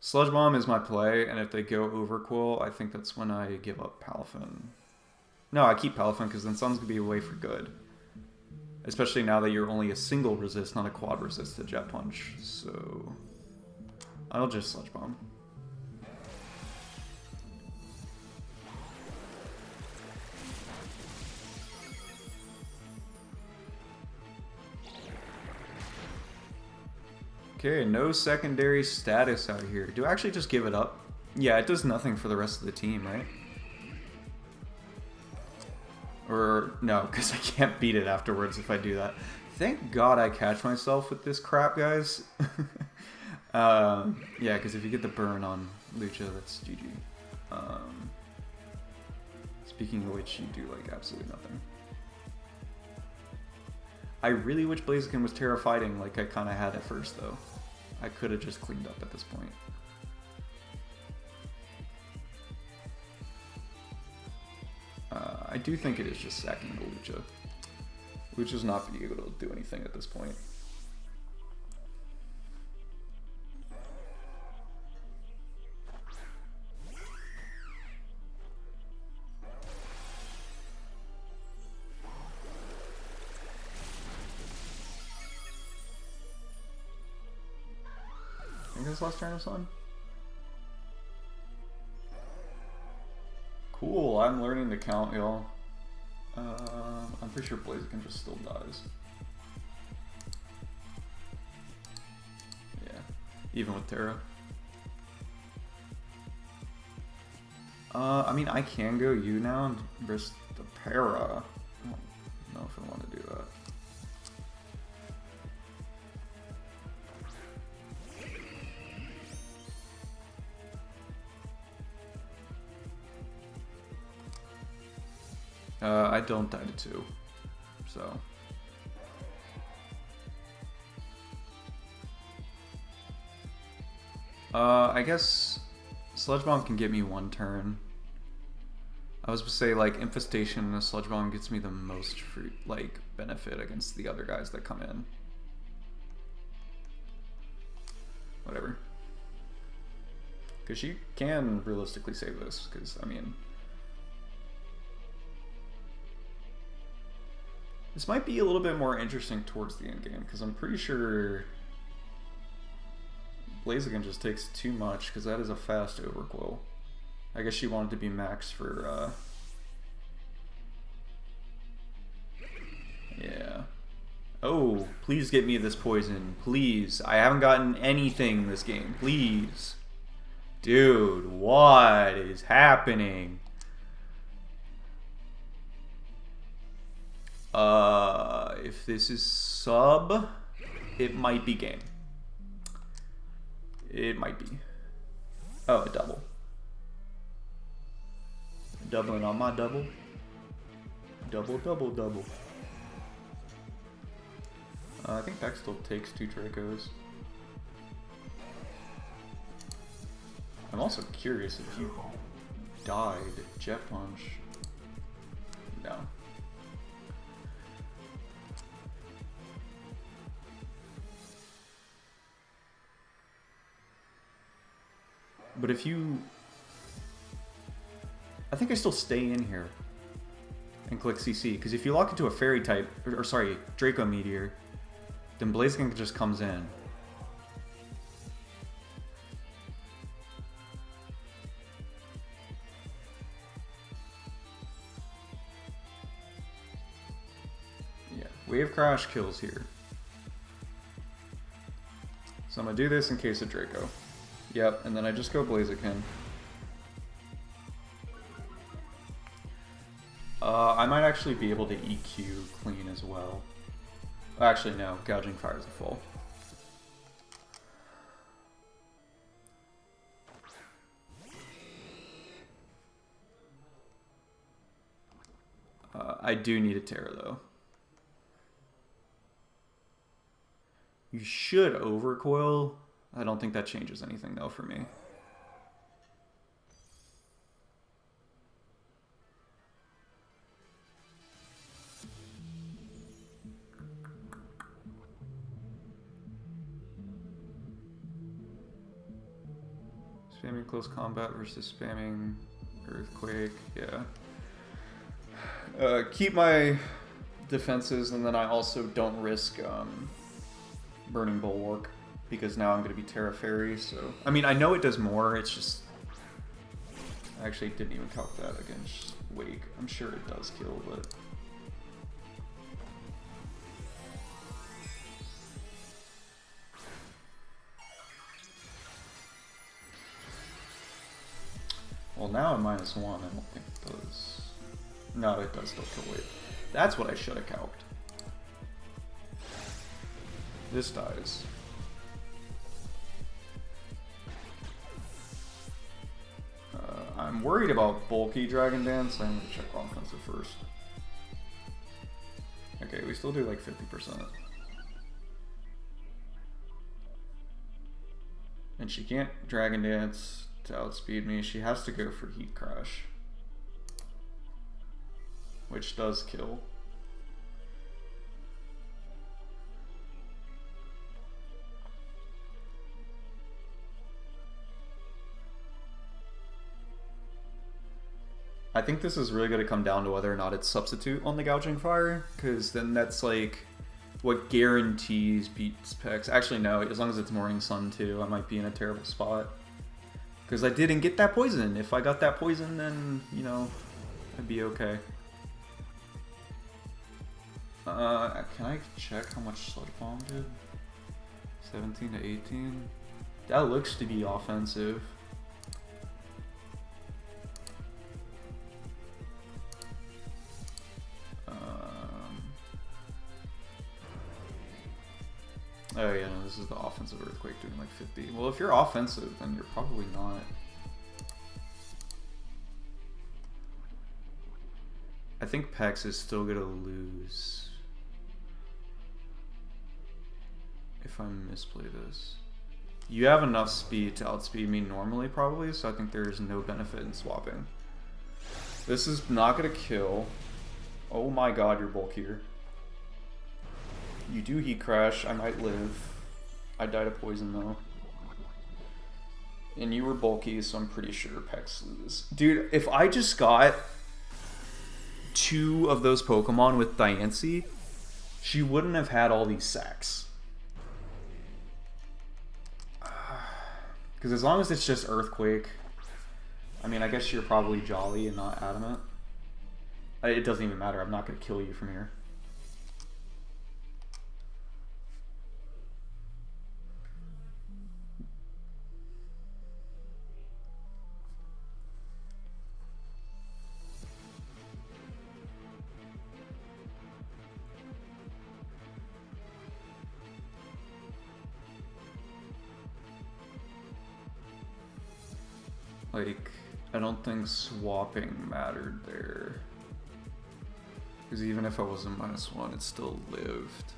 Sludge Bomb is my play, and if they go Overquill, I think that's when I give up Palafin. No, I keep Palafin because then Sun's going to be away for good. Especially now that you're only a single resist, not a quad resist to Jet Punch. So I'll just Sludge Bomb. Okay, no secondary status out here. Do I actually just give it up? Yeah, it does nothing for the rest of the team, right? Or, no, because I can't beat it afterwards if I do that. Thank God I catch myself with this crap, guys. Yeah, because if you get the burn on Lucha, that's GG. Speaking of which, you do, like, absolutely nothing. I really wish Blaziken was Terra Fighting like I kind of had at first, though. I could have just cleaned up at this point. I do think it is just sacking the Lucha. Lucha's not being able to do anything at this point. Last turn of Sun? Cool, I'm learning to count, y'all. I'm pretty sure Blaziken just still dies. Yeah, even with Terra. I mean, I can go you now and risk the Para. I don't know if I want to do that. I don't die to 2, so. I guess Sludge Bomb can get me 1 turn. I was to say, like, Infestation and a Sludge Bomb gets me the most benefit against the other guys that come in. Whatever. Because she can realistically save this, because, I mean... This might be a little bit more interesting towards the end game, because I'm pretty sure Blaziken just takes too much, because that is a fast Overquill. I guess she wanted to be max for, yeah. Oh, please get me this poison, please. I haven't gotten anything this game, please. Dude, what is happening? If this is sub, it might be game. It might be. Oh, a double. Doubling on my double. Double, double, double. I think Peck still takes 2 Dracos. I'm also curious if you died Jet Punch. No. But if you... I think I still stay in here and click CC, because if you lock into a fairy type, or sorry, Draco Meteor, then Blaziken just comes in. Yeah, Wave Crash kills here. So I'm gonna do this in case of Draco. Yep, and then I just go Blaziken. I might actually be able to EQ clean as well. Actually, no. Gouging Fire is a full. I do need a Terror, though. You should overcoil. I don't think that changes anything, though, for me. Spamming close combat versus spamming earthquake, yeah. Keep my defenses, and then I also don't risk burning Bulwark, because now I'm going to be Terra Fairy, so... I mean, I know it does more, it's just... I actually didn't even calc that against Wake. I'm sure it does kill, but... Well, now I'm -1. I don't think it does. No, it does still kill Wave. That's what I should have calced. This dies. I'm worried about bulky Dragon Dance. I'm going to check offensive first. Okay, we still do like 50%. And she can't Dragon Dance to outspeed me. She has to go for Heat Crash, which does kill. I think this is really going to come down to whether or not it's substitute on the Gouging Fire, because then that's like what guarantees beats Pex. Actually, no, as long as it's Morning Sun too, I might be in a terrible spot. Because I didn't get that poison. If I got that poison, then, you know, I'd be okay. Can I check how much Sludge Bomb did? 17 to 18? That looks to be offensive. Oh yeah, no, this is the offensive Earthquake doing like 50. Well, if you're offensive, then you're probably not. I think Pex is still gonna lose if I misplay this. You have enough speed to outspeed me normally, probably, so I think there is no benefit in swapping. This is not gonna kill. Oh my god, you're bulkier. You do Heat Crash, I might live. I died of poison though. And you were bulky, so I'm pretty sure Pex loses. Dude, if I just got 2 of those Pokemon with Diancie, she wouldn't have had all these sacks. Because as long as it's just Earthquake, I mean, I guess you're probably Jolly and not Adamant. It doesn't even matter, I'm not going to kill you from here. Like, I don't think swapping mattered there. Because even if I wasn't -1, it still lived.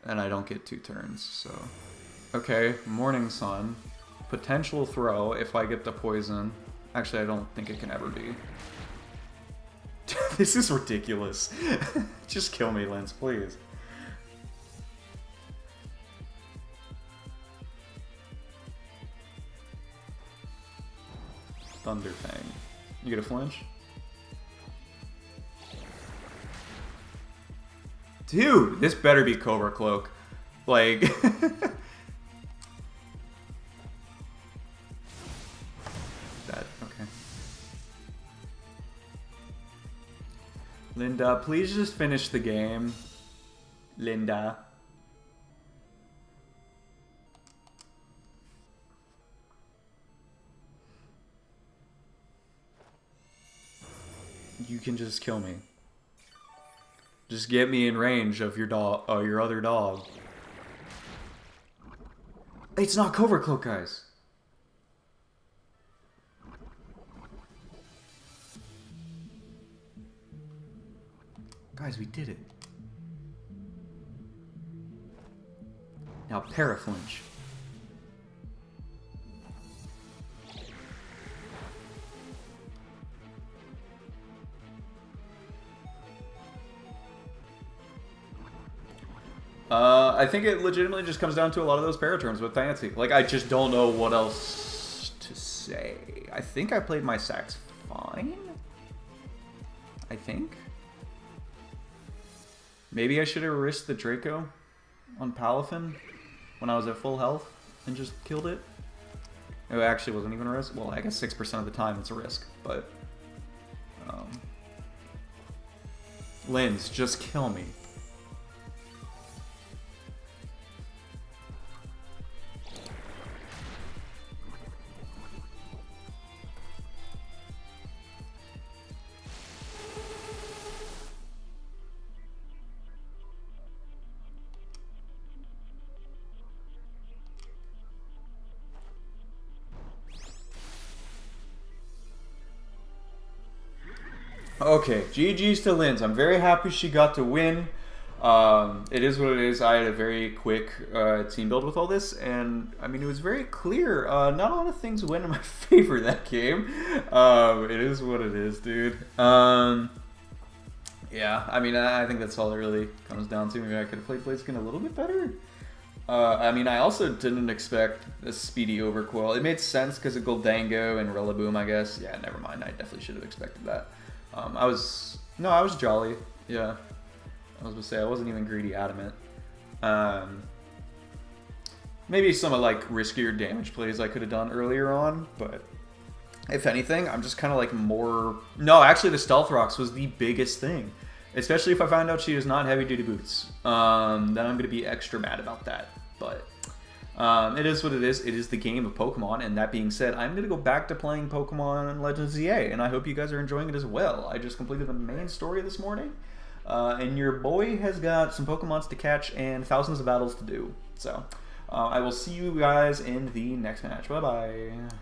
And I don't get 2 turns, so... Okay, Morning Sun. Potential throw if I get the poison. Actually, I don't think it can ever be. This is ridiculous. Just kill me, Lindz, please. Thunder Fang. You get a flinch? Dude, this better be Cobra Cloak. Like... That, okay. Linda, please just finish the game. Linda. You can just kill me. Just get me in range of your dog, your other dog. It's not Cobra Cloak, guys. Guys, we did it. Now Paraflinch. I think it legitimately just comes down to a lot of those paraturns with Diancie. Like, I just don't know what else to say. I think I played my sax fine. I think. Maybe I should have risked the Draco on Palafin when I was at full health and just killed it. It actually wasn't even a risk. Well, I guess 6% of the time it's a risk, but... Lindz, just kill me. Okay, GG's to Lindz. I'm very happy she got to win. It is what it is. I had a very quick team build with all this, and I mean, it was very clear. Not a lot of things went in my favor that game. It is what it is, dude. Yeah, I mean, I think that's all it really comes down to. Maybe I could have played Blaziken a little bit better. I mean, I also didn't expect a speedy overquill. It made sense because of Goldango and Rillaboom, I guess. Yeah, never mind. I definitely should have expected that. I was jolly. Yeah, I was gonna say I wasn't even greedy adamant. Maybe some of like riskier damage plays I could have done earlier on, but if anything, I'm just kind of like more. No, actually, the Stealth Rocks was the biggest thing, especially if I find out she is not heavy duty boots. Then I'm gonna be extra mad about that, but. It is what it is. It is the game of Pokemon, and that being said, I'm going to go back to playing Pokemon Legends ZA, and I hope you guys are enjoying it as well. I just completed the main story this morning, and your boy has got some Pokemons to catch and thousands of battles to do. So, I will see you guys in the next match. Bye-bye.